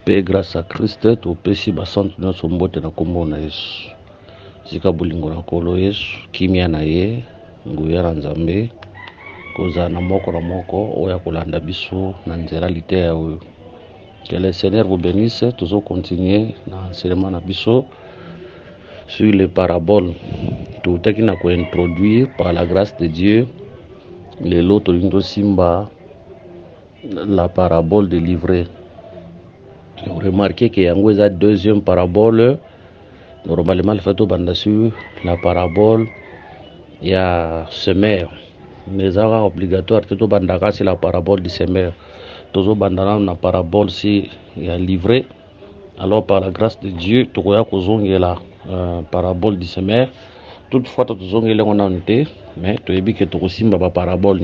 Pe grâce à Christ to pesi basante na sombote na kombo na Yesu. Zika bulingo na kolo Yesu, kimia na ye, nguya na Nzambe, koza na moko oya kolanda biso na nzela lite ya oyo. Que le Seigneur vous bénisse, toujours continuer dans l'enseignement na biso sur les paraboles. Tout ce qui n'a qu'à introduire par la grâce de Dieu, les lots de Simba, la parabole de livret. Vous remarquez qu'il y a une deuxième parabole. Normalement, le fait de sur la parabole, il y a semeur. Mais c'est obligatoire, c'est la parabole du semeur. Toujours la parabole, c'est il livret. Alors, par la grâce de Dieu, tu vois que la parabole du semeur. Toutefois, tu as mais tu as dit que tu as la parabole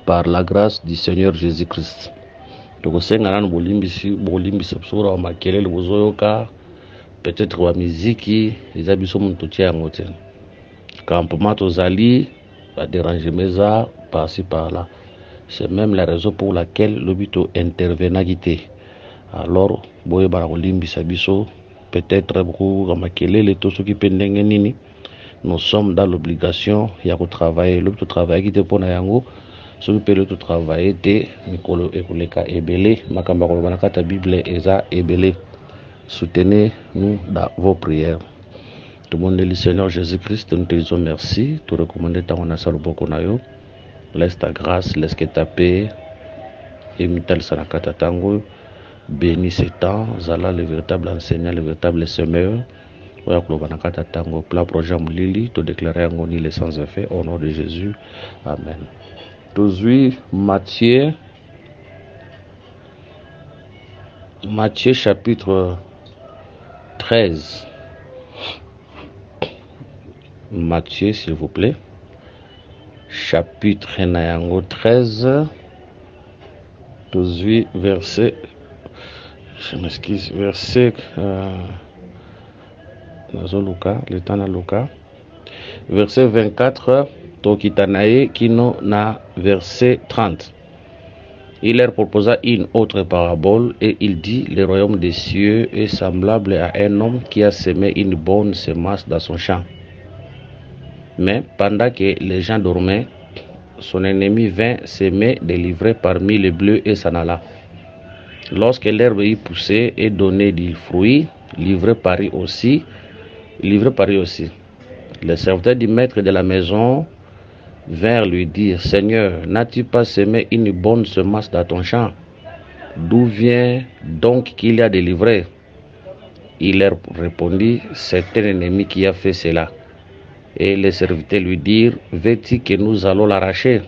par la grâce du Seigneur Jésus-Christ. Tokosenga na bolimbisi sura wa makelele bozoyoka peut-être wa miziki eza biso muntu tia yango te campement tozali va déranger meza par-ci par-là. C'est même la raison pour laquelle le but intervenant guité. Alors boye bara kolimbisa biso peut-être beaucoup wa makelele to soki pendenge nini, nous sommes dans l'obligation ya ko travailler le but travailler guité pona yango. Ce qui peut tout travailler, c'est Nicolo Ekoleka Ebele, Makamba Kolobanakata Bible Eza Ebele. Soutenez-nous dans vos prières. Tout le monde le Seigneur Jésus-Christ, nous te disons merci. Tout recommander ta onasa le bokonayo. Laisse ta grâce, laisse que ta paix. Imital Sanakata Tango. Bénis ce temps. Zala le véritable enseignant, le véritable semeur. Oya Kolobanakata Tango. Plat projet Moulili. Te déclarer Angoni les sans effet. Au nom de Jésus. Amen. Aujourd'hui, Matthieu chapitre 13. Matthieu, s'il vous plaît. Chapitre 13. Aujourd'hui, verset. Je m'excuse. Verset. Le temps à Luca. Verset 24. Tokitanae Kino na verset 30. Il leur proposa une autre parabole et il dit: le royaume des cieux est semblable à un homme qui a semé une bonne semence dans son champ. Mais pendant que les gens dormaient, son ennemi vint s'aimer des livrets parmi les bleus et s'en alla. Lorsque l'herbe y poussait et donnait du fruit, livré parut aussi. Le serviteur du maître de la maison vinrent lui dire: Seigneur, n'as-tu pas semé une bonne semence dans ton champ? D'où vient donc qu'il y a des livrets? Il leur répondit: c'est un ennemi qui a fait cela. Et les serviteurs lui dirent: veux-tu que nous allons l'arracher?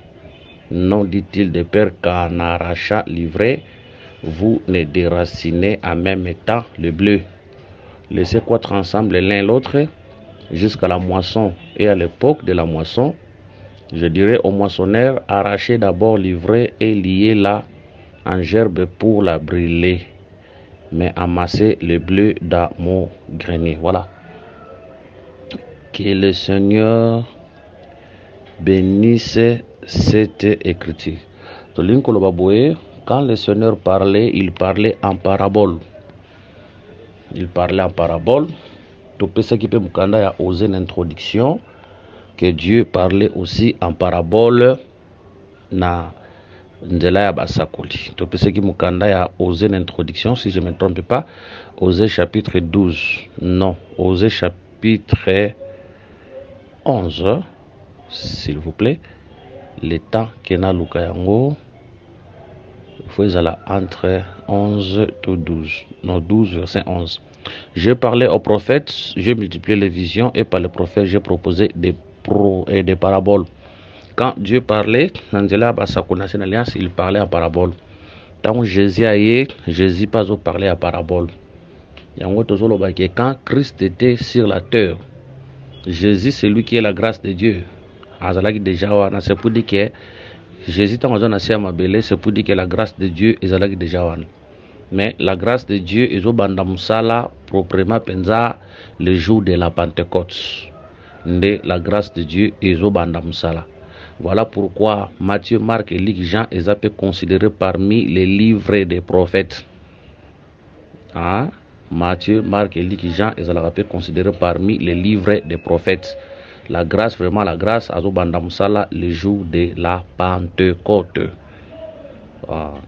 Non, dit-il, de peur qu'en arrachant l'ivraie, vous ne déracinez en même temps le bleu. Laissez croître ensemble l'un l'autre jusqu'à la moisson. Et à l'époque de la moisson, je dirais au moissonneur: arrachez d'abord l'ivraie et liez-la en gerbe pour la brûler, mais amassez le bleu dans mon grenier. Voilà. Que le Seigneur bénisse cette écriture. Quand le Seigneur parlait, il parlait en parabole. Tout ce qui peut me oser une introduction que Dieu parlait aussi en parabole na ndela ya basakoli. Tout ce qui me a osé une introduction, si je ne me trompe pas, Osée chapitre 12. Non, Osée chapitre 11, s'il vous plaît. Le temps que na luka yango, il faut aller entre 11 et 12. Non, 12 verset 11. Je parlais aux prophètes, j'ai multiplié les visions, et par les prophètes, j'ai proposé des paraboles. Quand Dieu parlait, il parlait en parabole. Quand Jésus pas parlé en parabole. Quand Christ était sur la terre, Jésus, c'est lui qui est la grâce de Dieu. C'est pour dire que Jésus, c'est pour dire que la grâce de Dieu est déjà. Mais la grâce de Dieu est au bandamsala proprement penza le jour de la Pentecôte. La grâce de Dieu est au bandamsala. Voilà pourquoi Matthieu, Marc et Luc, Jean, ils sont considérés parmi les livres des prophètes. Hein? Matthieu, Marc et Luc, Jean, ils allaient considérés parmi les livres des prophètes. La grâce, vraiment la grâce, Azobandamsala, le jour de la Pentecôte.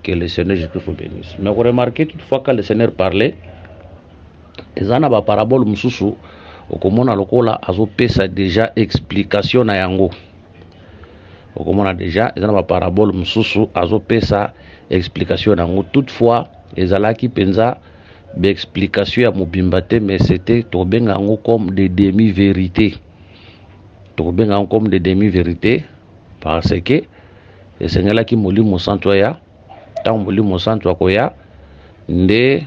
Que le Seigneur Jésus vous bénisse. Mais vous remarquez toutefois quand le Seigneur parlait, ils en ont parabole mususu, okomona lokola azopesa déjà explication na yango. Okomona déjà, ils en ont parabole mususu azopesa explication na yango. Toutefois, ils allaient qui pensa d'explication à Mobimbate, mais c'était comme des demi-vérités. Comme des demi-vérités, parce que le Seigneur là qui moli mosantoya, tant moli mosantoya, nde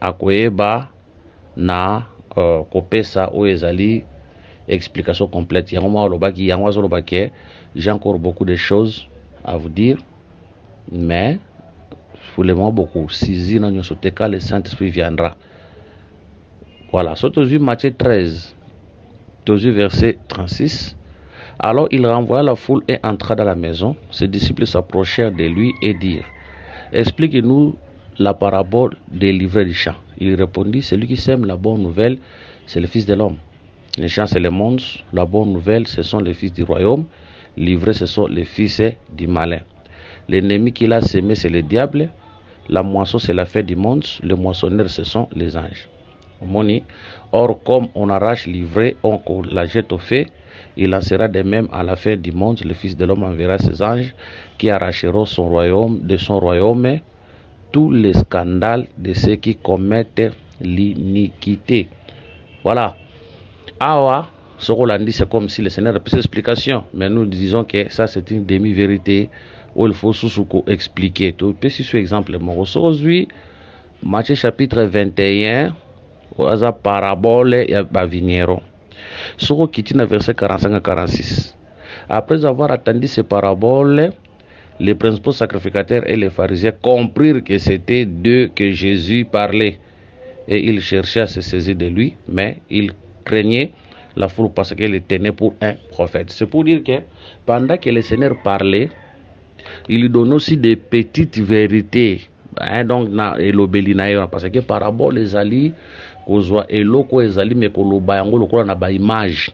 akoyeba na kopesa o ezali explication complète. J'ai encore beaucoup de choses à vous dire, mais vraiment beaucoup. Si le Saint-Esprit viendra. Voilà. Surtout Matthieu 13, verset 36. Alors il renvoya la foule et entra dans la maison. Ses disciples s'approchèrent de lui et dirent: expliquez-nous la parabole des livrets du champ. Il répondit: celui qui sème la bonne nouvelle, c'est le Fils de l'homme. Les champs, c'est le monde. La bonne nouvelle, ce sont les fils du royaume. Livrés, ce sont les fils du malin. L'ennemi qu'il a sémé, c'est le diable. La moisson, c'est la fête du monde. Le moissonneur, ce sont les anges. Or, comme on arrache l'ivraie, on la jette au feu, il en sera de même à la fin du monde. Le Fils de l'homme enverra ses anges qui arracheront son royaume de son royaume tous les scandales de ceux qui commettent l'iniquité. Voilà. Awa, ce qu'on a dit, c'est comme si le Seigneur a plus d'explication, mais nous disons que ça c'est une demi-vérité où il faut sous expliquer. Tout petit exemple, aujourd'hui, Matthieu chapitre 21, la parabole et Bavinero. Ce qui est verset 45 à 46. Après avoir attendu ces paraboles, les principaux sacrificateurs et les pharisiens comprirent que c'était d'eux que Jésus parlait. Et ils cherchaient à se saisir de lui, mais ils craignaient la foule parce qu'il les tenait pour un prophète. C'est pour dire que pendant que le Seigneur parlait, il lui donne aussi des petites vérités. Donc, parce que parabole les alliés, et loko ezali mais koloba yango lokola na ba image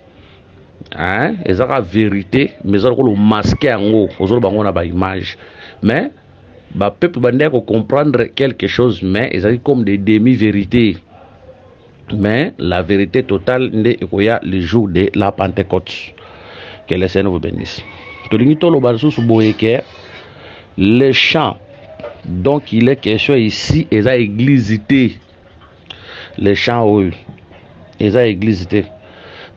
ezaka vérité mais ezaka le masquer yango ozolo bango na ba image mais ba peuple bandé ko comprendre quelque chose mais ezali comme des demi-vérités mais la vérité totale nde ekoya le jour de la Pentecôte. Que le Seigneur vous bénisse. Tolingi tolo basusu boyeke les chants donc il est question ici eza églisité. Les chants, oui, ils ont église.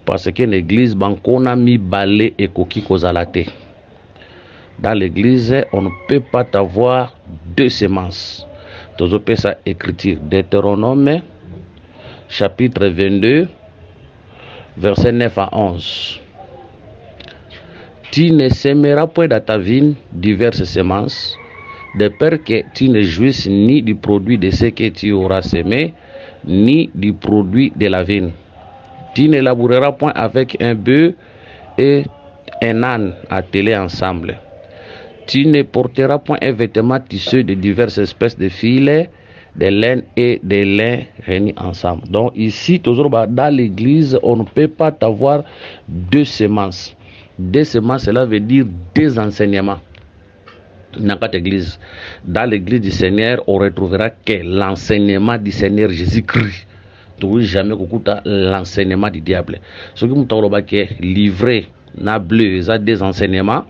Parce que l'église, on a mis balai et coquille kozalate. Dans l'église, on ne peut pas avoir deux semences. Tous on peut ça écriture. Deutéronome, chapitre 22, verset 9 à 11. Tu ne sèmeras point dans ta vigne diverses semences, de peur que tu ne jouisses ni du produit de ce que tu auras semé, ni du produit de la vigne. Tu ne laboureras point avec un bœuf et un âne attelés ensemble. Tu ne porteras point un vêtement tissé de diverses espèces de filets, de laine et de lin réunis ensemble. Donc ici, toujours dans l'église, on ne peut pas avoir deux semences. Deux semences, cela veut dire deux enseignements. Dans cette église, dans l'église du Seigneur, on retrouvera que l'enseignement du Seigneur Jésus-Christ. Tu ne jamais l'enseignement du diable. Ce qui est livré, na bleu, ça des enseignements.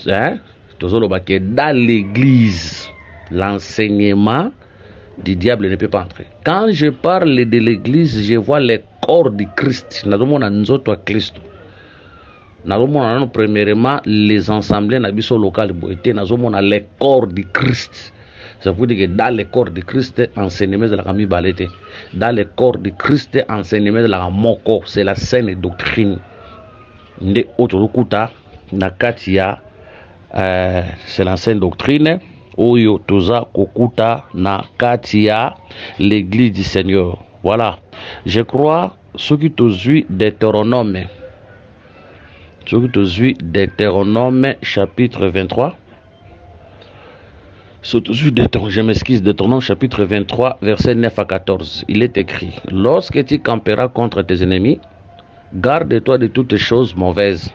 Dans l'église, l'enseignement du diable ne peut pas entrer. Quand je parle de l'église, je vois le corps du Christ. Premièrement, les assemblées locales, le corps du Christ. Ça veut dire que dans le corps du Christ, enseignement de la famille balete. Dans le corps du Christ, enseignement de la moko, c'est la saine doctrine. Nde otokuta nakatia, c'est la saine doctrine. Oyo toza kokuta nakatia l'église du Seigneur. Voilà. Je crois ce qui te suit Deutéronome. Ce qui te suit Deutéronome chapitre 23. Surtout sur je m'excuse, Deutéronome chapitre 23, versets 9 à 14. Il est écrit: lorsque tu camperas contre tes ennemis, garde-toi de toutes choses mauvaises.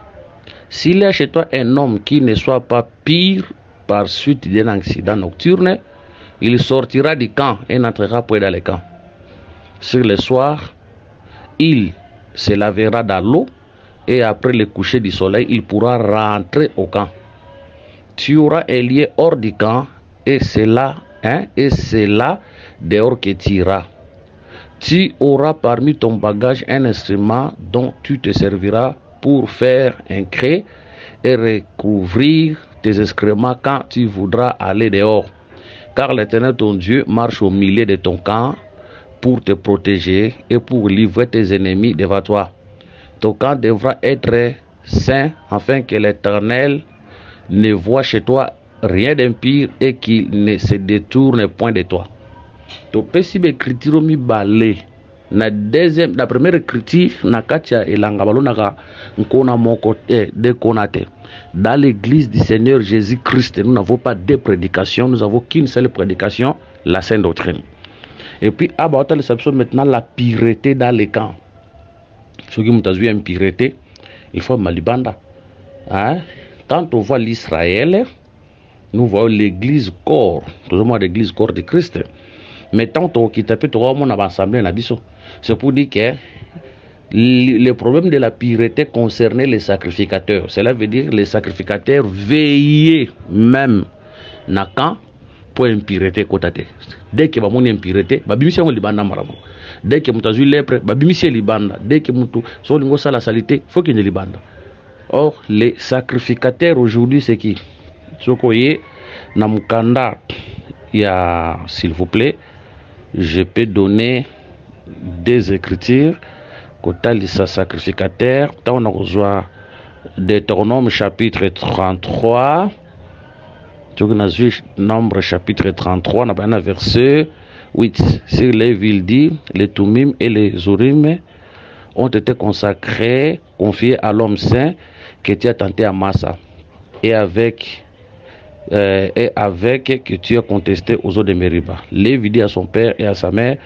S'il y a chez toi un homme qui ne soit pas pire par suite d'un accident nocturne, il sortira du camp et n'entrera pas dans le camp. Sur le soir, il se lavera dans l'eau et après le coucher du soleil, il pourra rentrer au camp. Tu auras un lieu hors du camp et c'est là dehors que tu iras. Tu auras parmi ton bagage un instrument dont tu te serviras pour faire un craie et recouvrir tes excréments quand tu voudras aller dehors. Car l'Éternel ton Dieu marche au milieu de ton camp pour te protéger et pour livrer tes ennemis devant toi. Ton camp devra être saint afin que l'Éternel ne voit chez toi rien d'impire et qu'il ne se détourne point de toi. To pesi écriture mi balé na deuxième la première écriture na katia elanga balonaka nkona moko de konate. Dans l'église du Seigneur Jésus-Christ, nous n'avons pas de prédication, nous avons qu'une seule prédication, la sainte doctrine. Et puis abaota l'exception maintenant la pureté dans les camps. Ceux qui m'ont vu une pureté, il faut malibanda. Hein? Quand on voit l'Israël, nous voyons l'église corps, tout le monde l'église corps de Christ. Mais tant qu'on tape tout le monde à l'assemblée, c'est pour dire que le problème de la pureté concernait les sacrificateurs. Cela veut dire que les sacrificateurs veillaient même na camp pour une pureté côté. Dès que vous avez une pureté, babimisi on libanda maramo. Dès que vous avez une lèpre, babimisi libanda. Dès que vous avez la saleté, faut qu'il y ait libanda. Or, les sacrificateurs aujourd'hui, c'est qui? Ce qu'on y est, dans mon candidat, il y a, s'il vous plaît, je peux donner des écritures. Quant les sacrificateurs, on a besoin Deutéronome chapitre 33. Tu as vu Nombre chapitre 33, on a un verset 8. Sur les villes dit, les Tumim et les Urim ont été consacrés, confiés à l'homme saint que tu as tenté à Massa, et avec que tu as contesté aux eaux de Meriba. Lévi dit à son père et à sa mère: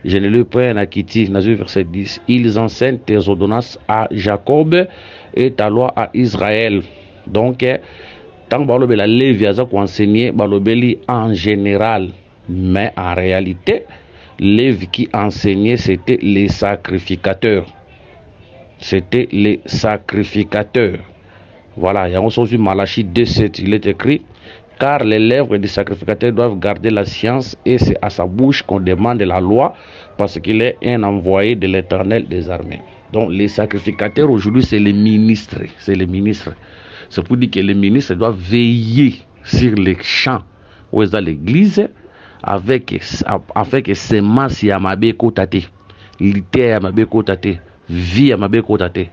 je ne lui point à quitter. Verset 10. Ils enseignent tes ordonnances à Jacob et ta loi à Israël. Donc, tant que la Lévi a enseigné en général, mais en réalité, Lévi qui enseignait, c'était les sacrificateurs. C'était les sacrificateurs. Voilà, il y a aussi Malachie 2:7, il est écrit: car les lèvres des sacrificateurs doivent garder la science et c'est à sa bouche qu'on demande la loi parce qu'il est un envoyé de l'Éternel des armées. Donc les sacrificateurs aujourd'hui c'est les ministres. C'est les ministres. C'est pour dire que les ministres doivent veiller sur les champs où est dans l'église afin que semence yamabe kotate, lité yamabe kotate, vie yamabe kotate.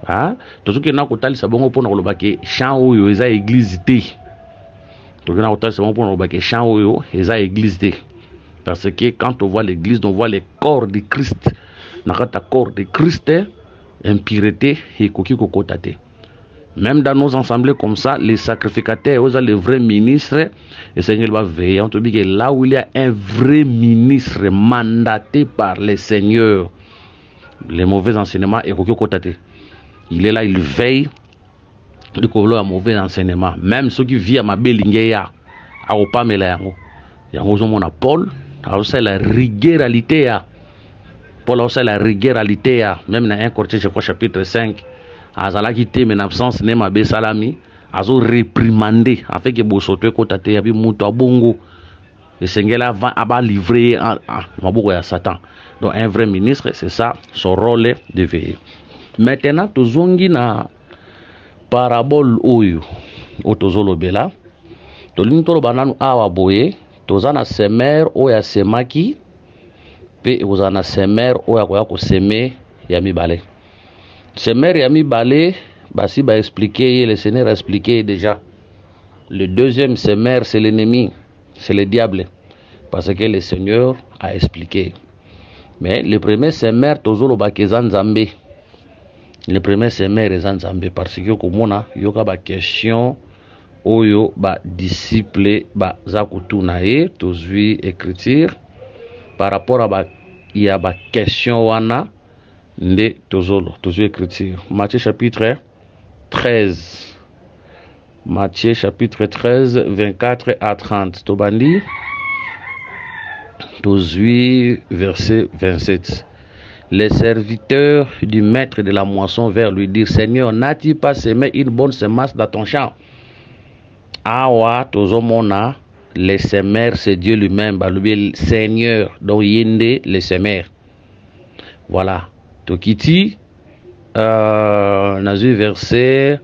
Ah, tout ce qui est dans le côté c'est bon pour nous le champ où est dans l'église té. Tout ce qui est dans le côté c'est bon pour nous le champ où est dans l'église té. Parce que quand on voit l'église, on voit le corps de Christ. Dans le corps de Christ, impureté et coquille kokotate. Même dans nos assemblées comme ça, les sacrificateurs, les vrais ministres, le Seigneur va veiller. On te dit que là où il y a un vrai ministre mandaté par le Seigneur, les mauvais enseignements et il est là, il veille de couvrir un mauvais enseignement. Même ceux qui vivent à ma belingeya, à Opamela, il y a un Paul, c'est la riguéralité. Paul a la riguéralité, même dans 1 Corinthiens, je crois, chapitre 5. Azala qui était en absence ne ma be salami azo réprimandé afin que bosoto kotate yabi muto abongo le Seigneur va livrer à maboko ya Satan. Donc un vrai ministre, c'est ça son rôle de veiller. Maintenant tozongi na parabole oyo otozolo bela to lintolo bananu awa boye tozana semer oya semaki pe ozana semer oya koya ko semer ya mibale. Semer Yami Balé, Bassi va expliquer, le Seigneur a expliqué déjà. Le deuxième semer, c'est l'ennemi, c'est le diable. Parce que le Seigneur a expliqué. Mais le premier semer, toujours le Zambé. Le premier semer est Zambé. Parce que comme on a, il y a une question oyo ba disciple ba zakutuna ye tozwi écriture par rapport à ba ya ba question wana nde tozwi écriture. Matthieu chapitre 13. Matthieu chapitre 13 24 à 30. Tobandi tozwi verset 27. Les serviteurs du maître de la moisson vinrent lui dire: Seigneur, n'as-tu pas semé une bonne semence dans ton champ? Awa tozomona les semeurs, c'est Dieu lui-même, le Seigneur, donc yende les semeurs. Voilà. Tokiti, nazu verset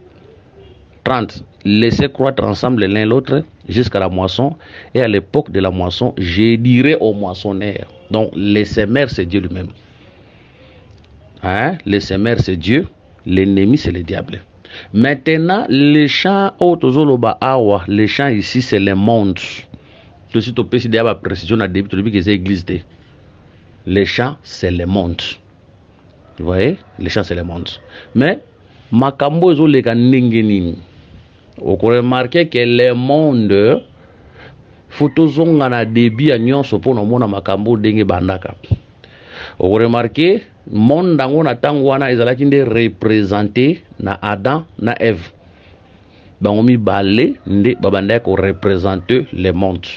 30. Laissez croître ensemble l'un l'autre jusqu'à la moisson, et à l'époque de la moisson, je dirai aux moissonneurs. Donc les semeurs, c'est Dieu lui-même. Hein? Les semeurs, c'est Dieu, l'ennemi, c'est le diable. Maintenant, les champs, les champs ici, c'est le monde. Tout de suite, on peut se dire, précision à début, que c'est l'église. Les champs, c'est le monde. Vous voyez? Les champs, c'est le monde. Mais, makambo ezo leka ndenge. On peut remarquer que le monde, photo zonga na débit à nyonso pour nous mona makambo ndenge bandaka. On peut remarquer monde dango na tango wana ezalaki nde représenté na Adam na Ève. Bango mi balé nde babanda ko représenter le monde.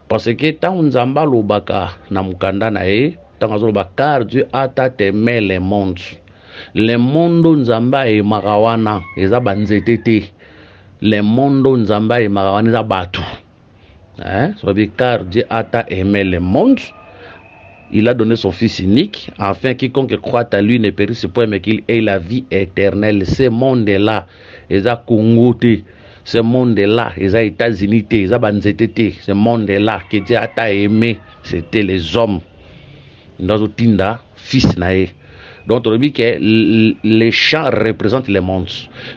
Parce que tant nzamba lobaka na mukanda na ye, tant azoloba car Dieu a tant aimé le monde. Le monde nzamba e makawana eza banzete te. Le monde nzamba e makawana eza batu. Hein? Ça veut dire car Dieu a tant aimé le monde. Il a donné son Fils unique, afin quiconque croit à lui ne périsse point, mais qu'il ait la vie éternelle. Ce monde-là, ils ont Congo, ce monde-là, ils ont États-Unis, ils ont Banzete, ce monde-là que Dieu a aimé, c'était les hommes. Dans le Tinda, fils naé. Donc, on dit que les champs représentent les mondes.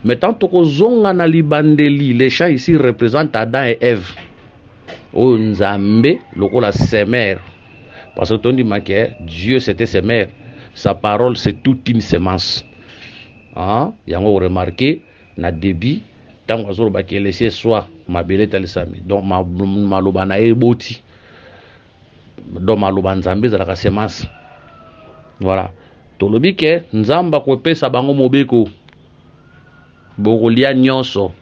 Mais tant que Zonga Libandeli, les champs ici représentent Adam et Ève. O Nzambe, la semeur. Parce que dit que Dieu c'était semeur. Sa parole c'est toute une semence. Hein? Yango remarqué na débit tant que ba ke laisser soit ma belé talisami. Donc ma lobana e boti. Donc ma loban Nzambe za la semence. Voilà. To lobi ke Nzamba ko pesa bango mobeko. Bogolia nyonso.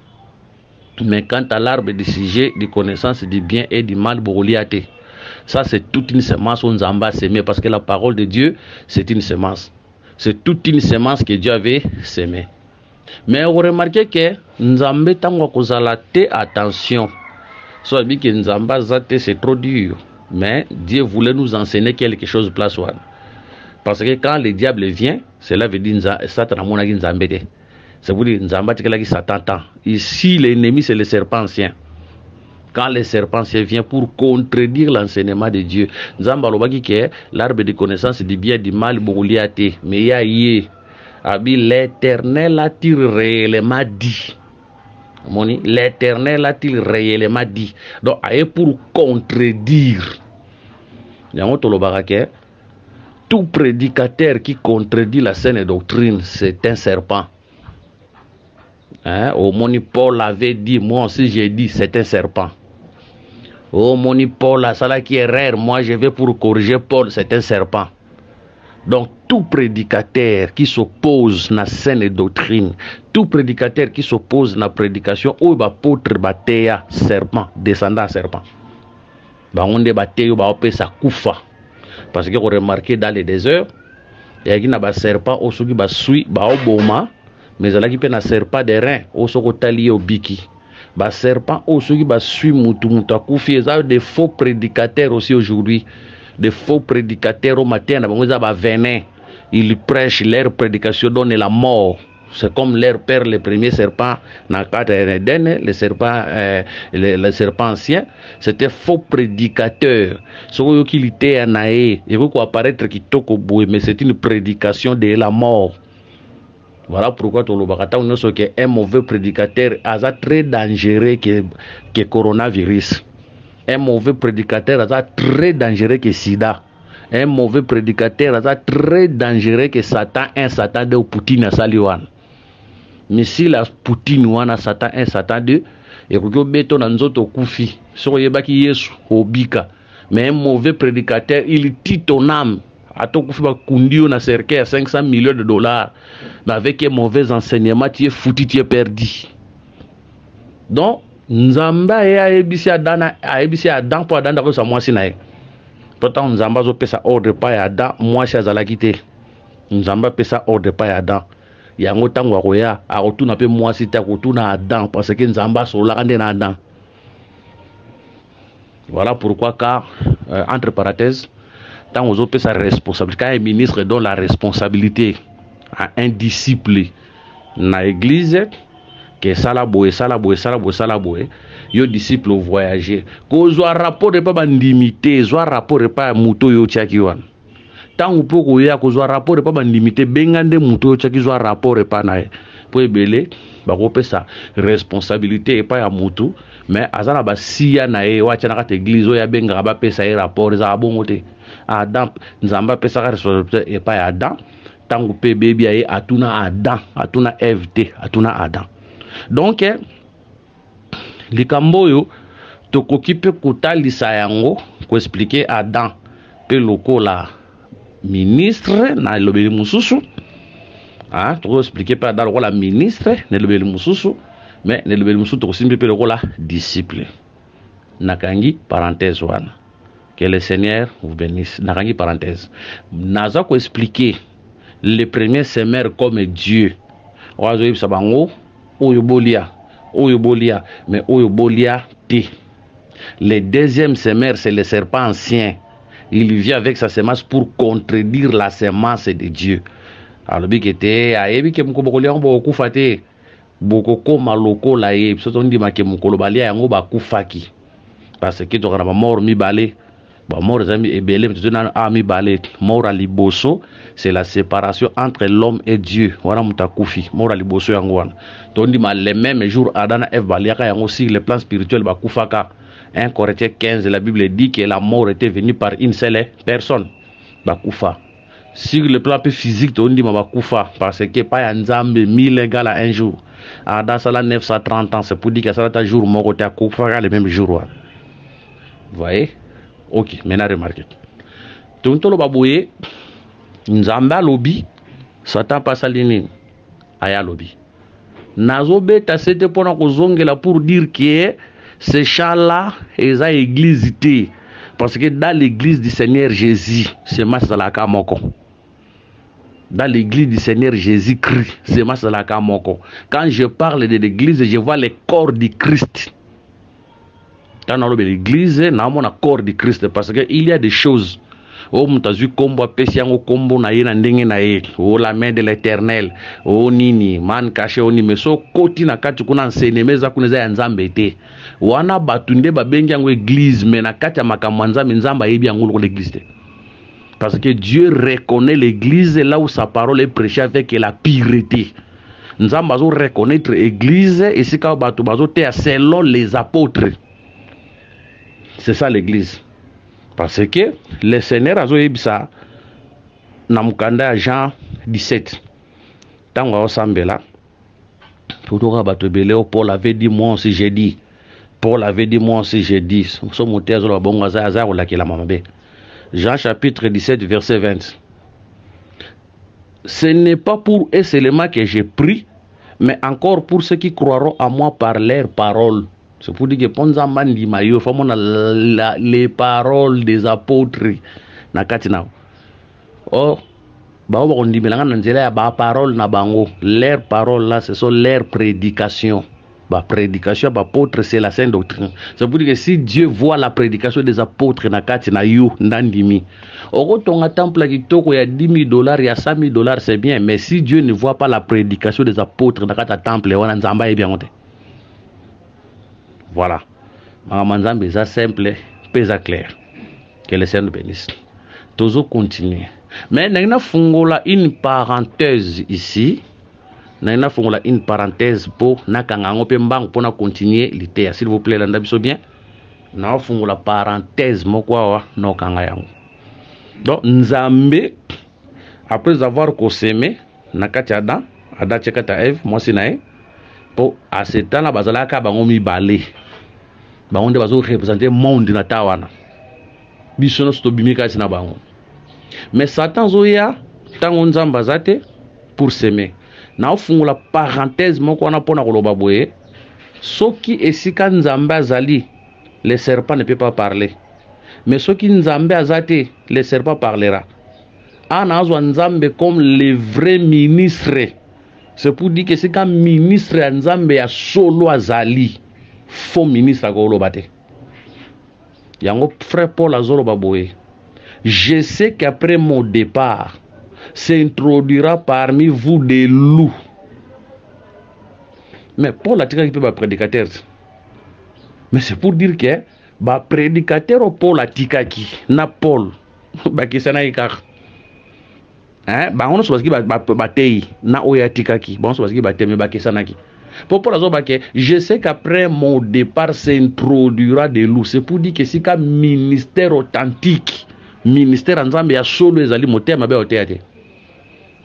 Mais quant à l'arbre du sujet de connaissance du bien et du mal, bogolia te. Ça, c'est toute une semence où Nzamba s'aimait, parce que la parole de Dieu, c'est une semence. C'est toute une semence que Dieu avait semée. Mais vous remarquez que Nzamba tango kozala te attention. Soit dit que Nzamba zate c'est trop dur. Mais Dieu voulait nous enseigner quelque chose de place one. Parce que quand le diable vient, cela veut dire Satan a mon Nzamba. Ça veut dire Nzamba qui Satan. Ici, l'ennemi, c'est le serpent ancien. Quand le serpent vient pour contredire l'enseignement de Dieu, Nzamba lobaki ke l'arbre de connaissance du bien du mal bourliate, mais ya yé, abi l'Éternel a-t-il réellement dit? Moni, l'Éternel a-t-il réellement dit? Donc, aye pour contredire. Yango tolobaka ke tout prédicateur qui contredit la saine doctrine, c'est un serpent. Hein? Au moni Paul avait dit, moi aussi j'ai dit, c'est un serpent. Oh, mon Paul, la sala qui est rare, moi je vais pour corriger Paul, c'est un serpent. Donc, tout prédicateur qui s'oppose à la saine doctrine, tout prédicateur qui s'oppose à la prédication, ou l'apôtre batéa serpent, descendant serpent. On est batéa, on peut sa koufa. Parce que vous remarquez dans les déserts, il y a un serpent, au sugi basui, baoboma, mais il y a un serpent de rein, au sogotali au biki. Ba serpent au ceux qui suivent mutu akufi, des faux prédicateurs aussi aujourd'hui, des faux prédicateurs au matin, venin, ils prêchent leur prédication donne la mort. C'est comme leur père le premier serpent dans le serpent le serpent ancien, c'était faux prédicateur. Ce qui était en aé, il faut apparaître qui toko boué, mais c'est une prédication de la mort. Voilà pourquoi un mauvais prédicateur est très dangereux que coronavirus. Un mauvais prédicateur est très dangereux que sida. Un mauvais prédicateur est très dangereux que Satan, un Satan de Poutine à Saliwan. missile à Poutine wana Satan 1 Satan 2 et ko beto na nzoto kufi so yebaki Yesu obika mais un mauvais prédicateur il tue ton âme ato kufi ba kundio na cercueil à 500 millions de dollars mais avec un mauvais enseignement tu es foutu tu es perdu. Donc nzamba ya ebisi Adam pour Adam ko sa mwasi na ye pourtant nzamba zo pesa ordre pa ya Adam mwasi azalaki te nzamba pesa ordre pa ya Adam yango tango akoya akotuna pe mwasi te akotuna Adam parce que nzamba solaka nde na Adam. Voilà pourquoi car entre parenthèses tant aux autres sa responsabilité quand un ministre donne la responsabilité à un disciple na église que salaboé yo disciple voyager ko zo rapport de pas bandimité zo rapport de pas muto yo tiaki wan tant pour ko ya ko zo rapport de pas bandimité bengande muto yo tiaki zo rapport de pas na po ebele ba ko pesa responsabilité et pas ya muto mais azana ba siya na e wa tshana ka église o ya benga ba pesa e rapport za bongote Adam nzamba pesa ka responsabilité et pas ya Adam tant pe baby ay atuna Adam atuna Eve te atuna Adam. Donc likambo yo tokoki pe kotalisa yango ko expliquer Adam pe lokola ministre na lobeli mususu to expliquer pe Adam lokola ministre na lobeli mususu mais na lobeli mususu to simple pe lokola disciple nakangi parenthèse wana que le Seigneur vous bénisse nakangi parenthèse naza ko expliquer le premier semeur comme Dieu oazo yebisa bango oyo bolia mais oyo bolia te. Le deuxième semeur c'est le serpent ancien, il vient avec sa semence pour contredire la semence de Dieu. Alors bi kete ayebi ke mko bokolia ngo kufa te boko koma loko la ye so tondi make mukolo balia yango bakufaki parce que to kana mort mi balé ba mort zami ebele mtuna mi balé mort à liboso c'est la séparation entre l'homme et Dieu wana mutakufi mort à liboso yango wana tondi ma les mêmes jours Adam et Ève baliaka yango sur le plan spirituel bakufaka 1 Corinthiens 15 la Bible dit que la mort était venue par une seule personne bakufa. Sur le plan physique tondi ma bakufa parce que pas nzambe 1000 égale à un jour Adam sala 930 ans c'est pour dire que ça ta jour moko ta kufa le même jour wana. Vous voyez. Ok, maintenant remarquez. Tontolo baboye nzamba lobi Satan passa lini aya lobi. Nazo beta c'était pour kozongela pour dire que ces chants-là ils ont église té parce que dans l'église du Seigneur Jésus c'est masalaka moko. Dans l'église du Seigneur Jésus-Christ c'est masalaka moko. Quand je parle de l'église je vois le corps du Christ. Dans l'église, nous avons un corps de Christ parce qu'il y a des choses. Oh, mutazu kombo pesiango kombo na yena ndenge na ye. Oh, la main de l'Éternel. Oh, nini man caché oni meso koti na kati kuna nsenemeza kuneza ya nzambe te. Wana batunde babengi yango église mais na kati ya makambo nzambe nzamba yebi yango ko l'église te. Parce que Dieu reconnaît l'église là où sa parole est prêchée avec la pureté. Nzamba zo reconnaître l'église et si ka bato bazo te selon les apôtres. C'est ça l'église. Parce que le Seigneur a dit ça dans Jean 17. Tant qu'on s'embella, Paul avait dit moi aussi j'ai dit. Paul avait dit moi aussi j'ai dit. Jean chapitre 17 verset 20. Ce n'est pas pour eux seulement que j'ai pris, mais encore pour ceux qui croiront à moi par leurs paroles. C'est pour dire que Ponzaman di Mayo, les paroles des apôtres. Oh, on dit parole na bango. Leurs paroles là, ce sont leurs prédications. Prédication, apôtre, c'est la sainte doctrine. C'est pour dire que si Dieu voit la prédication des apôtres na kati na yo ndandimi. Oko tonga temple qui toko ya $10,000, il y a $100,000, c'est bien, mais si Dieu ne voit pas la prédication des apôtres na kati temple, wana nzamba est bien monté. Voilà. Manzambe ça simple, pesa clair. Que le Seigneur bénisse. Toujours continuer. Mais nous avons une parenthèse ici. Nous avons une parenthèse pour nous continuer l'idée. S'il vous plaît, bien. Nous avons la parenthèse. Donc, Nzambe, après avoir sémé, ada chekata Eve moi c'est nae po à ce temps là bazalaka bango mi balé bango nde bazo représenter monde na tawana biso no sto bimika na bango mais Satan zoya tango nzamba zate pour s'aimer na ofungula parenthèse moko wana pona koloba boye soki esika nzamba azali le serpent ne peut pas parler mais soki nzambe azate le serpent parlera ana azwa nzambe comme le vrai ministre. C'est pour dire que c'est quand ministre ya nzambe ya solo azali faux ministre akoloba te yango frère Paul azoloba boye je sais qu'après mon départ s'introduira parmi vous des loups. Mais Paul a tiré un peu de prédicateur. Mais c'est pour dire que ba prédicateur au Paul a tikaki na Paul ba kisana ikar. Hein ba on so ba tei na oya tikaki ba on so ba tei me ba kisana ki. Pour Paul azoba que je sais qu'après mon départ s'introduira des loups. C'est pour dire que c'est un ministère authentique. Ministère nzambe ya solo ezali motea mabe oteate.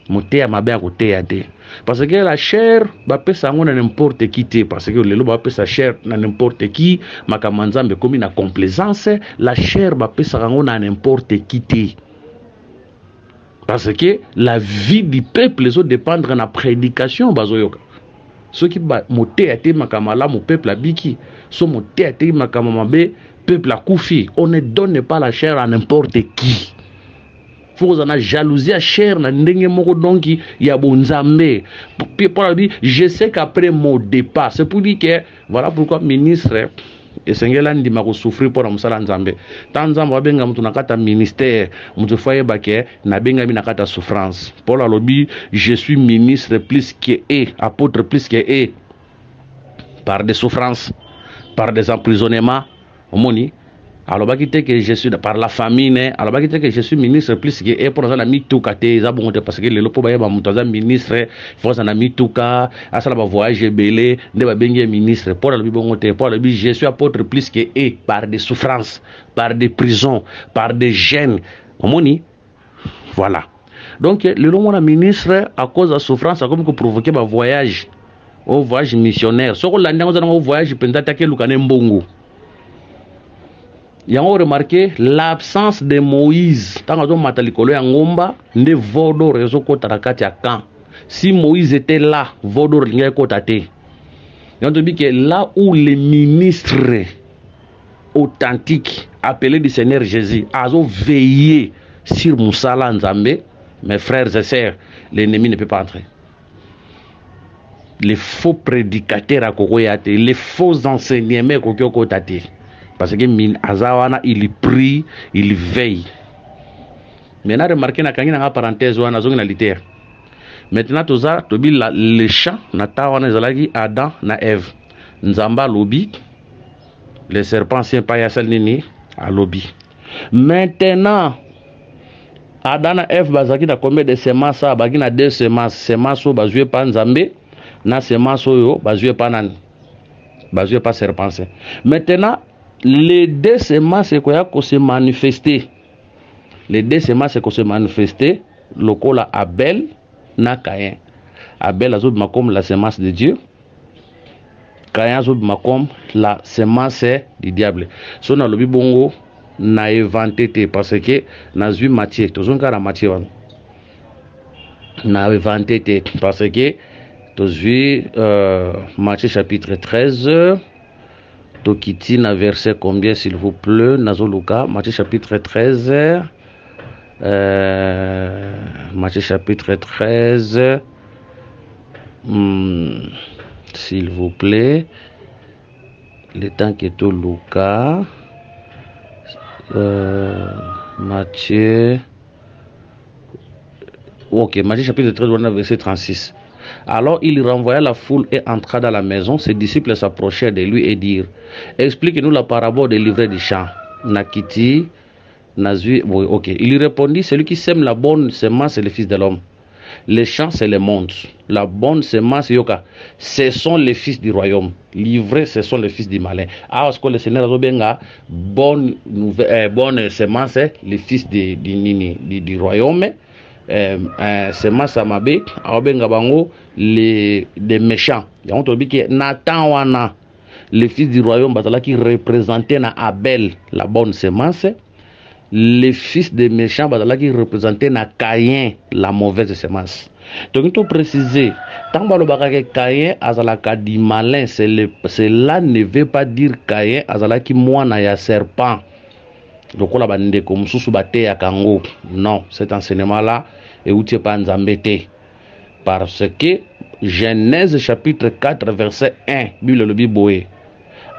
Motea mabe akoteate. Parce que la chair ba pesa ngo na n'importe qui te parce que lelo ba pesa chair na n'importe qui makamanzambe comme na complaisance la chair ba pesa ngo na n'importe qui te. Parce que la vie du peuple les autres dépendre de la prédication bazoyoka. Ceux qui ba moteate makamala mon peuple abiki so moteate makamamabe peuple a koufi. On ne donne pas la chair à n'importe qui. Faut qu'on a jalousie à chair na ndenge moko donc ya bonzambe. Paul dit je sais qu'après mon départ, c'est pour dire que voilà pourquoi ministre et sengela ndima ko souffrir pour amsala nzambe. Tanzamba wabenga mtu nakata ministère, mtu foye bake na benga mi nakata souffrance. Paul alobi je suis ministre plus que apôtre plus que par des souffrances, par des emprisonnements. Omoni alors que je suis par la famine alors que je suis ministre plus que pour ça na mituka te za bongo parce que le lopo ba mutaza ministre faut ça na mituka asala ba voyage belé nde ba bengi ministre pour le bongo te pour le je suis apôtre plus que par des souffrances par des prisons par des gênes omoni voilà donc le long na ministre à cause de souffrance a comme que provoquer ba voyage au voyage missionnaire soko landa ngo za ngo voyage penda take lukane mbongo. Ils ont remarqué l'absence de Moïse. Tant que matalikolo ya ngomba, nde vodo rezo ko tarakati ya camp. Si Moïse était là, vodo ringa ko tate. Ils ont dit que là où les ministres authentiques appelés du Seigneur Jésus ont veillé sur Moussala Nzambe, mes frères et sœurs, l'ennemi ne peut pas entrer. Les faux prédicateurs à Kokoyate, les faux enseignements à Kokoyate. Parce que min azawana il prie, il veille. Maintenant remarquez na kangi na parenthèse wana zongi na litère. Maintenant toza tobi le champ na tawana zalagi Adam na Ève. Nzamba lobi les serpents sien pa yasal nini a lobi. Maintenant Adam na Ève bazaki na combien de semences bagi na 2 semences, semences o bazue pa nzambe na semences yo bazue pa nani. Bazue pa serpent. Maintenant les 2 semences qui se manifester. Les 2 semences qui se manifester, le cola Abel na Caïn. Abel a comme la semence de Dieu. Caïn a comme la semence du diable. So na lobi bongo na inventé parce que na vu Matthieu, tous on la Matthieu. Na inventé parce que tous vu Matthieu chapitre 13. Tokiti na verset combien s'il vous plaît Nazoluka Matthieu chapitre 13 Matthieu chapitre 13 s'il vous plaît le temps que tout Luka Matthieu ok Matthieu chapitre 13 verset 36. Alors il renvoya la foule et entra dans la maison. Ses disciples s'approchèrent de lui et dirent explique-nous la parabole des livrets du champ. Nakiti, Nazui, oui, ok. Il lui répondit celui qui sème la bonne semence c'est le fils de l'homme. Les champs c'est le monde. La bonne semence yoka, ce sont les fils du royaume. Livrés ce sont les fils du malin. Alors ce que le Seigneur a benga bonne semence les fils du royaume. semence à mabe abenga bango les des méchants yango to biki Nathan wana le fils du royaume bazala qui représentait na Abel la bonne semence, les fils des méchants bazala qui représentait na Caïn la mauvaise semence. Donc il faut préciser tant que Caïn azalaka di malin, cela ne veut pas dire Caïn azalaki mwana ya serpent. Donc on a bandé comme sous baté à Kango. Non, cet enseignement là est outil pas nzambete. Parce que Genèse chapitre 4 verset 1, Bible le Bible.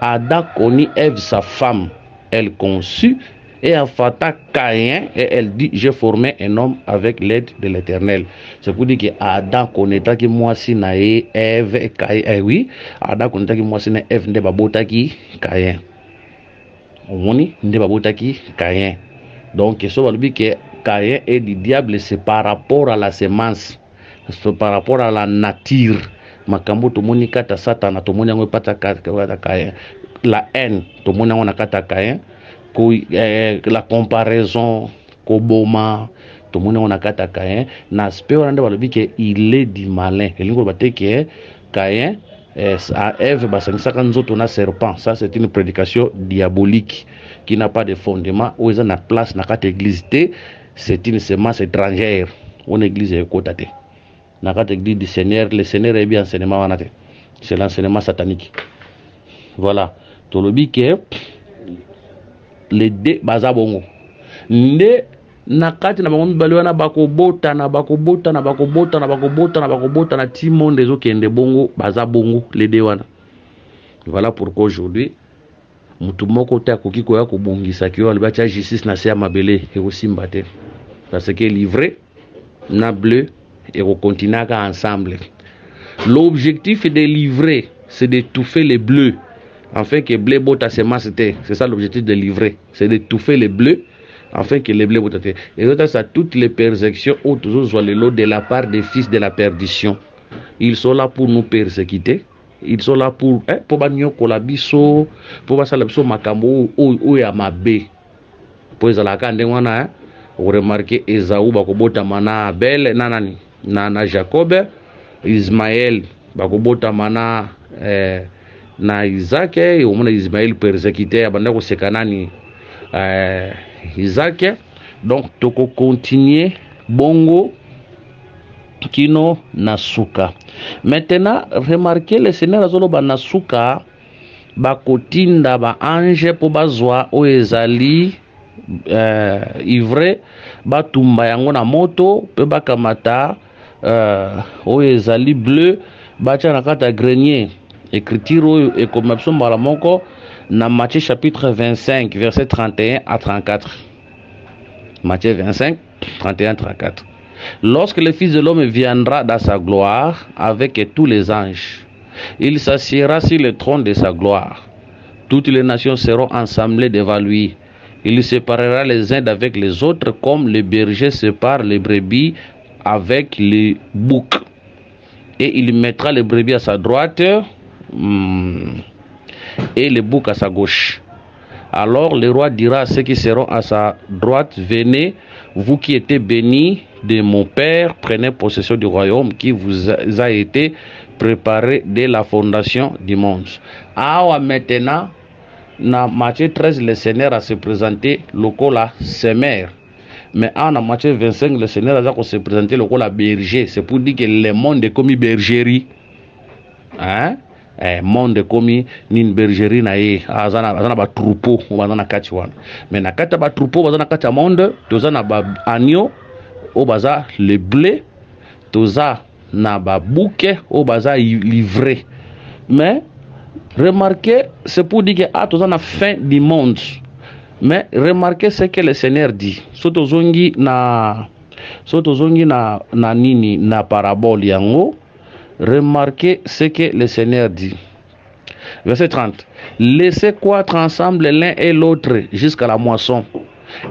Adam connut Ève sa femme, elle conçut et enfanta Caïn et elle dit j'ai formé un homme avec l'aide de l'Éternel. C'est pour dire que Adam connaîtra que moi si nae Ève et Caïn. Eh oui, Adam connaîtra que moi si nae Ève ne babota ki Caïn. Omoni ne babota ki Caïn. Donc ça veut dire que Caïn est du diable, c'est par rapport à la semence, c'est par rapport à la nature. Makambo to moni kata Satan to moni ngo pata kata Caïn. La haine to moni ngo nakata Caïn. La comparaison koboma to moni ngo nakata Caïn. Na aspect on ande balobi que il est du malin. Elingo baté que Caïn à Ève basangisa nzoto na serpent. Ça c'est une prédication diabolique qui n'a pas de fondement. Où est na place na kata église, c'est une semence étrangère. On église est côté. Na kata église du Seigneur, le Seigneur est bien enseignement wanate. C'est l'enseignement satanique. Voilà. Tolobi que les deux bazabongo. Nde nakati na bango balwana bakobota na bakobota na bakobota na bakobota na bakobota na timon des okende bongo bazabongo les deux wana. Voilà pourquoi aujourd'hui mutu moko ta koki koya kobongisa ki wala bacha justice na se mabele et aussi mbate. Parce que livré na bleu et on continue ensemble. L'objectif de livrer, c'est d'étouffer les bleus. Afin que les bleus botent à semence. C'est ça l'objectif de livrer. C'est d'étouffer les bleus. Afin que les bleus botent. Et ça, toutes les persécutions ou toujours les lots de la part des fils de la perdition. Ils sont là pour nous persécuter. Ils sont là pour bagno kolabiso, pour basalabiso makambo ou ya mabe. Pour ça la kande wana vous remarquez Esaü bakobota mana Abel nanani na Jacob, Ismaël bakobota mana na Isaac et au moins Ismaël persécuté abanda ko sekanani Isaac. Donc toko continuer bongo kino nasuka. Maintenant remarquez le Seigneur azolo ba nasuka bakotinda ba ange po bazwa o ezali ivre batumba yango na moto pe bakamata o ezali bleu bacha na kata grenier. Écriture et comme absent moko na Matthieu chapitre 25 verset 31 à 34. Matthieu 25 31 34. Lorsque le Fils de l'homme viendra dans sa gloire avec tous les anges, il s'assiera sur le trône de sa gloire. Toutes les nations seront assemblées devant lui. Il séparera les uns d'avec les autres comme le berger sépare les brebis avec les boucs. Et il mettra les brebis à sa droite et les boucs à sa gauche. Alors le roi dira à ceux qui seront à sa droite, venez, vous qui êtes bénis de mon Père, prenez possession du royaume qui vous a été préparé dès la fondation du monde. Ah, maintenant, dans Matthieu 13, le Seigneur a se présenté lokola semer. Mais en Matthieu 25, le Seigneur a se présenté lokola berger. C'est pour dire que le monde est comme bergerie. Hein? Monde comme une bergerie na ye azana ba troupeau bazana kati wana. Mais na kati ba troupeau bazana kati monde tozana ba agneau o baza le blé toza na ba bouquet o baza livré. Mais remarquez, c'est pour dire que tozana fin du monde. Mais remarquez ce que le Seigneur dit. Soto zongi na nini na parabole yango. Remarquez ce que le Seigneur dit. Verset 30. Laissez croître ensemble l'un et l'autre jusqu'à la moisson.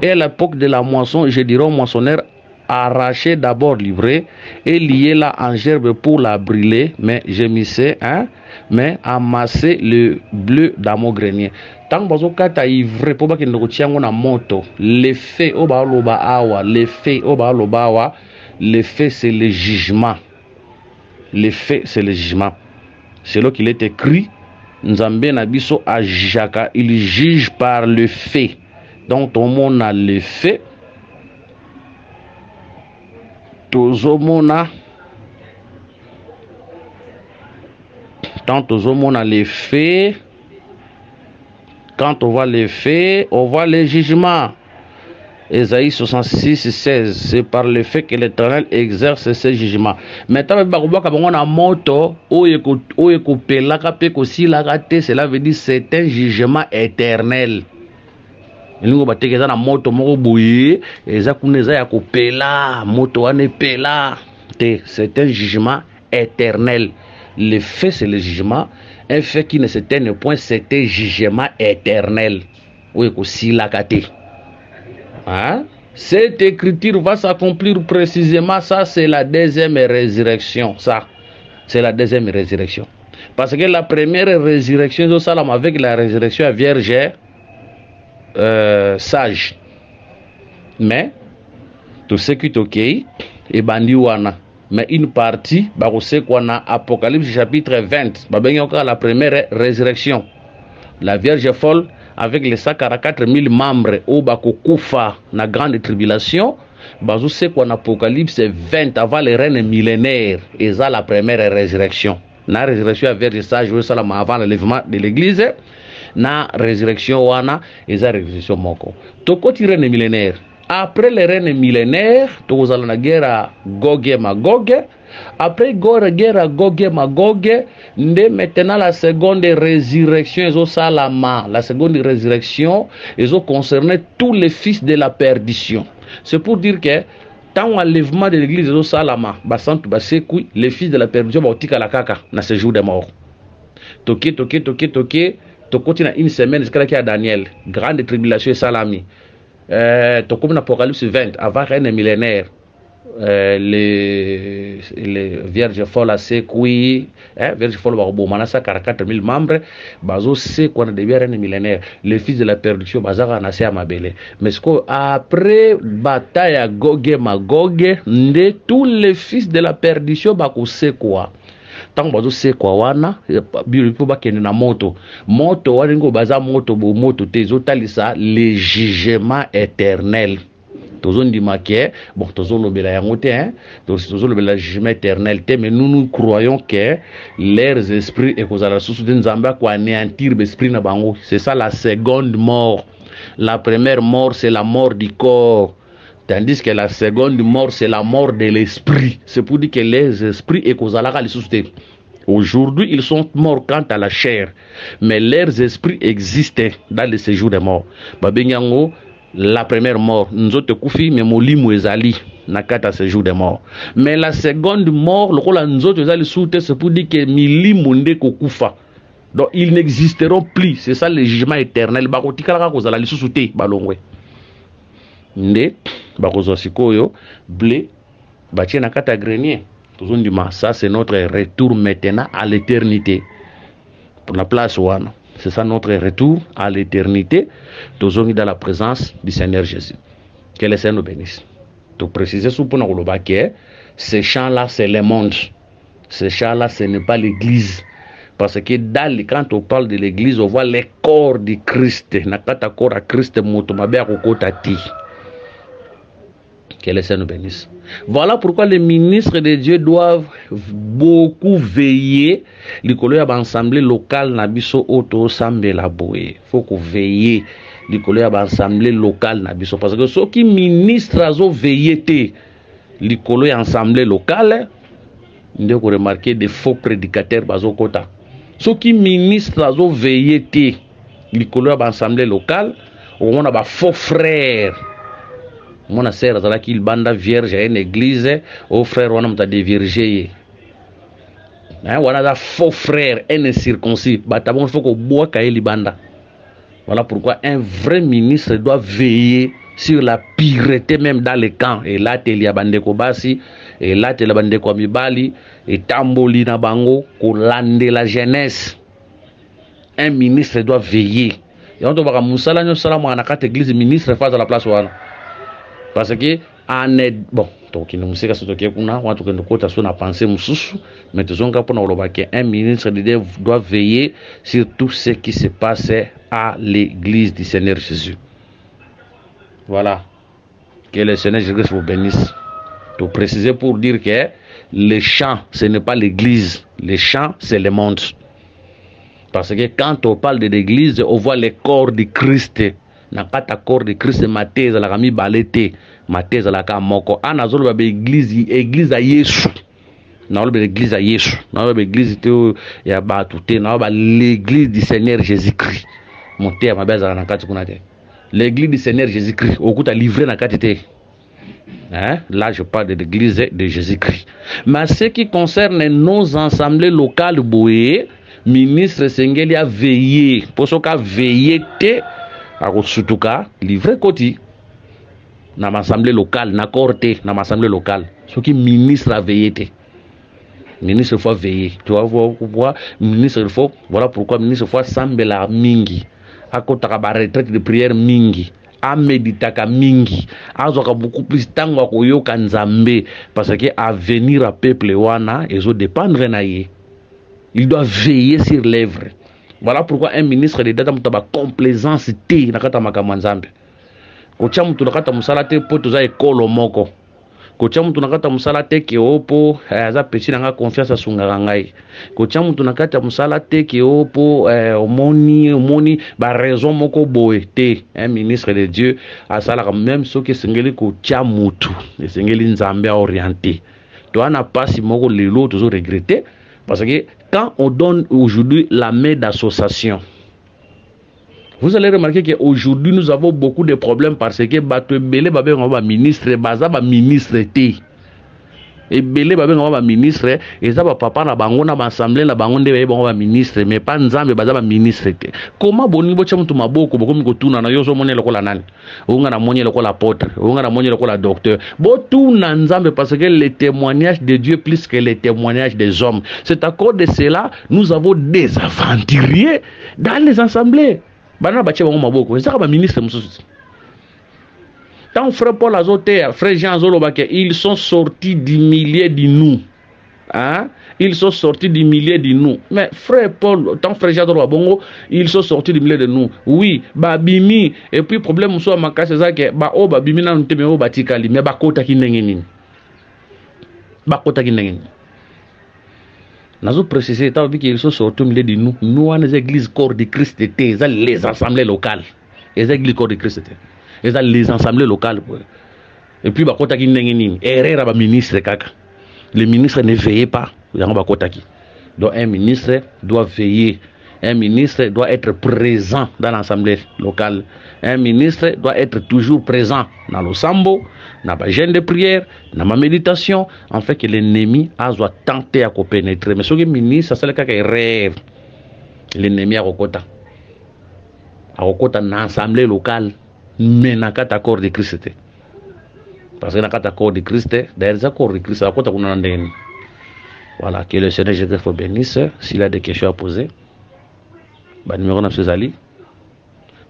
Et à l'époque de la moisson, je dirai au moissonneur, arrachez d'abord l'ivraie et liez-la en gerbe pour la brûler, mais gémissez, mais amassez le bleu dans mon grenier. Tant que vous avez ivraie pour que vous ayez un moto, l'effet au baloba awa, l'effet au baloba awa, Le fait, c'est le jugement. Le fait, c'est le jugement. C'est là qu'il est écrit, Nzambe Nabiso Ajaka, il juge par le fait. Donc, tout le monde a le fait. Tout le monde a. Tant tout le monde a les faits. Quand on voit les faits, on voit les jugements. Ésaïe 66, 16, c'est par le fait que l'Éternel exerce ses jugements. Maintenant, on a moto, cela veut dire c'est un jugement éternel. C'est un jugement éternel. Le fait, c'est le jugement. Un fait qui ne s'éteigne point, c'est un jugement éternel. Hein? Cette écriture va s'accomplir précisément. Ça, c'est la deuxième résurrection. Ça, c'est la deuxième résurrection. Parce que la première résurrection, avec la résurrection à vierge sage. Mais, tout ce qui est ok, et bandiwana. Mais une partie, c'est qu'on a Apocalypse chapitre 20. Encore la première résurrection. La Vierge folle avec les 144 000 membres au Bakokoufa, la grande tribulation. C'est qu'on a Apocalypse 20 avant les reines millénaires. Et ça, la première résurrection. La résurrection à Vierge sage, avant l'enlèvement de l'église. La résurrection, et la résurrection moko. Toko ti reine millénaire. Après les reines millénaires, nous allons la guerre à Gog et Magog. Après la guerre à Gog et Magog, maintenant la seconde résurrection, la seconde résurrection, ils ont concerné tous les fils de la perdition. C'est pour dire que tant l'enlèvement de l'église, les fils de la perdition vont tika la kaka dans ce jour de mort. Toké, une semaine jusqu'à la Daniel, grande tribulation et salami. Comme l'Apocalypse 20, avant reine millénaire, les vierges folles à Sekoui, vierges folles au Manassa, 44 000 membres, bazo c'est qu'on a des reine millénaire, les fils de la perdition, bazara nassé à Mabélé. Mais ce après bataille à Gog et Magog, tous les fils de la perdition, bako c'est quoi? Tant bazo c'est quoi wana bipo bakende na moto wani ngo baza moto tezo talisa le jugement éternel tozo ndima ke bon tozo lobela yango te tozo lobela jugement éternel te, mais nous croyons que leurs esprits et kozala susu de nzamba ko anéantir l'esprit na bango. C'est ça la seconde mort. La première mort, c'est la mort du corps. Tandis que la seconde mort, c'est la mort de l'esprit. C'est pour dire que les esprits et kozalaka les sousté. Aujourd'hui, ils sont morts quant à la chair. Mais leurs esprits existaient dans le séjour des morts. Babenyango, la première mort, nous autres koufi, mais molimu ezali, nakata séjour des morts. Mais la seconde mort, le rôle nous autres ezali soute, c'est pour dire que milimu nde kokufa. Donc, ils n'existeront plus. C'est ça le jugement éternel. Bakotikala kozala les sousté, balongwe. Nde bakozo sikoyo blé batie na kata grenier tozondima. Ça c'est notre retour maintenant à l'éternité pour la place wana. C'est ça notre retour à l'éternité. Tozongi dans la présence du Seigneur Jésus. Que le Seigneur nous bénisse. To préciser sous pour nous que ces chants là c'est le monde. Ces chants là ce n'est pas l'église. Parce que quand on parle de l'église, on voit le corps du Christ. Nakata corps à Christ motomabe akokotati. Que le Seigneur nous bénisse. Voilà pourquoi les ministres de Dieu doivent beaucoup veiller. L'École à l'Assemblée locale Nabiso Auto Sambe la Boé. Faut qu'on veille. L'École à l'Assemblée locale Nabiso. Parce que ceux qui ministrent à veiller, l'École à l'Assemblée locale, nous avons remarqué des faux prédicateurs bazo kota. Ceux qui ministrent à veiller, l'École à l'Assemblée locale, on a des faux frères. Mon sœur azala qu'il banda vierge à une église, au frère on a des vierges. On a des faux frères, un circoncis. Batabon faut qu'on boit kaeli banda. Voilà pourquoi un vrai ministre doit veiller sur la pureté même dans les camps. Et là il y a bande kobasi, et là il y a bande komibali, et tamboli na bango, kolande la jeunesse. Un ministre doit veiller. Et on doit musala nyo sala mo anakate église ministre face à la place wana. Parce que bon, donc il nous sait que c'est ok pour nous on tout que nous côté sur na pensée mususu mais tout on pour nous que un ministre de Dieu doit veiller sur tout ce qui se passe à l'église du Seigneur Jésus. Voilà, que le Seigneur Jésus vous bénisse. Tout préciser pour dire que les champs ce n'est pas l'église, les champs c'est le monde. Parce que quand on parle de l'église, on voit les corps de Christ. Na kata corps de Christ mateza la kami balete, mateza la kamoko. Ana zolo ba église à Yesu. Na ba église à Yesu. Na ba église te ya ba tuté, na ba l'église du Seigneur Jésus-Christ. Monter ma beza na kati kuna te. L'église du Seigneur Jésus-Christ, okuta livré na kati te. Hein? Là, je parle de l'église de Jésus-Christ. Mais ce qui concerne nos assemblées locales, Boé, ministre Sengeli a veillé, pour ce qu'a veillé, surtout cas, livré côté, dans l'assemblée locale, dans l'assemblée locale. Ce qui ministre a veillé. Ministre faut veiller. Tu vas voir, ministre faut, voilà pourquoi ministre faut sambela mingi. À côté de la retraite de prière mingi. A méditaka mingi azoka beaucoup plus tango koyoka nzambe parce que avenir à peuple wana ezo dépendre na ye. Il doit veiller sur l'œuvre. Voilà pourquoi un ministre de data mutaba complaisance te nakata makambo nzambe. Kocha mutu nakata musala te po toza ekolo moko. Kocha mutu nakata musala te ke opo aza pesi nanga confiance asunga ngai. Kocha mutu nakata musala te ke opo omoni ba raison moko boye te. Un ministre de Dieu asala même ce que sengeli kocha mutu, sengeli nzambe a orienté. To ana pasi moko lelo tozo regretter parce que quand on donne aujourd'hui la main d'association, vous allez remarquer qu'aujourd'hui nous avons beaucoup de problèmes parce que bato belé babé ngaba ministre baza ba ministre té et belé babé ngaba ministre et ça ba papa na bango na assemblée na bango ndé ba ministre mais pas nzambe baza ba ministre té. Comment boni bo chamutu maboko boko mi kotuna na yoso monye lokola nani unga na monye lokola apôtre unga na monye lokola docteur bo tout na nzambe parce que le témoignage de Dieu plus que le témoignage des hommes. C'est à cause de cela nous avons des aventuriers dans les assemblées. Bana bache bango maboko ezaka ba ministre mususu. Tant frère Paul azoté frère Jean Zolobake ils sont sortis du milieu de nous. Hein? Ils sont sortis du milieu de nous. Mais frère Paul, tant frère Jean Zolobake ils sont sortis du milieu de nous. Oui, ba bimi et puis problème so makase c'est que ba o ba bimi na nteme o batikali mais ba kota ki ndenge nini. Ba kota ki ndenge nini. Nous avons précisé qu'ils sont sortis au milieu de nous. Nous, on les églises corps de Christ, les assemblées locales. Les églises corps de Christ, les assemblées locales. Et puis, bah, ministre, le ministre ne veille pas. Donc, un ministre doit veiller. Un ministre doit être présent dans l'assemblée locale. Un ministre doit être toujours présent dans le sambo, dans la gêne de prière, dans ma méditation, en fait que l'ennemi a tenté à pénétrer. Mais ce que le ministre, c'est le cas qui rêve. L'ennemi a recota. A recota dans l'assemblée locale, mais dans le corps de Christ. Parce que dans le corps de Christ, dans le corps de Christ, voilà, que le Seigneur Jésus vous bénisse. S'il a des questions à poser, bah, numéro 9 c'est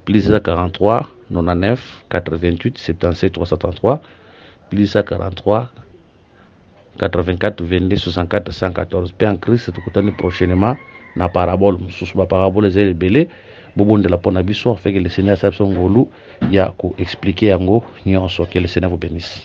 plus 43 99 88 77 333 plus 43 84 22 64 114 Père en Christ tout côté prochainement na parabole sous la parabole les belé bobo de la ponabiso fait que le Seigneur s'absent ngolu ya ko expliquer yango nyonso que le Seigneur vous bénisse.